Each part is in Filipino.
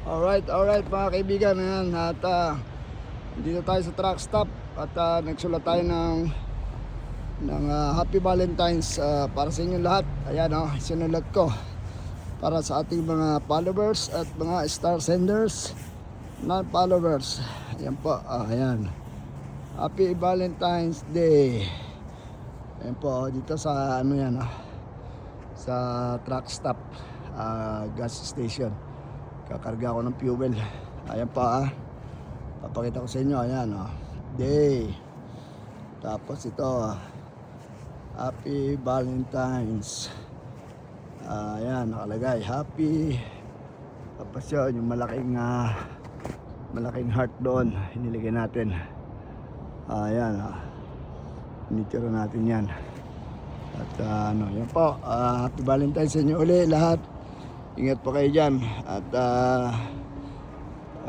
Alright mga kaibigan, ayan, at dito tayo sa truck stop at nagsulat tayo ng Happy Valentine's para sa inyo lahat. Ayan, sinulat ko para sa ating mga followers at mga star senders, non-followers. Ayan po, ayan, Happy Valentine's Day. Ayan po, dito sa ano yan, sa truck stop, gas station. Kakarga ako ng fuel. Ayan pa, papakita ko sa inyo. Ayan, day. Tapos ito, Happy Valentine's. Ayan, nakalagay happy. Tapos yun, yung malaking heart doon, iniligay natin. Ayan, initira natin yan. At yan po, Happy Valentine's sa inyo uli lahat. Ingat po kayo dyan. At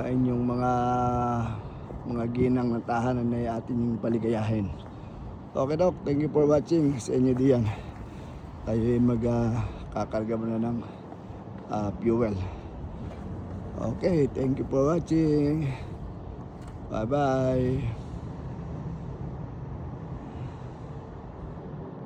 inyong mga ginang na tahanan na atin yung paligayahin. Okay Dok, thank you for watching. Sa inyo diyan, tayo magkakarga muna ng fuel. Okay, thank you for watching. Bye bye.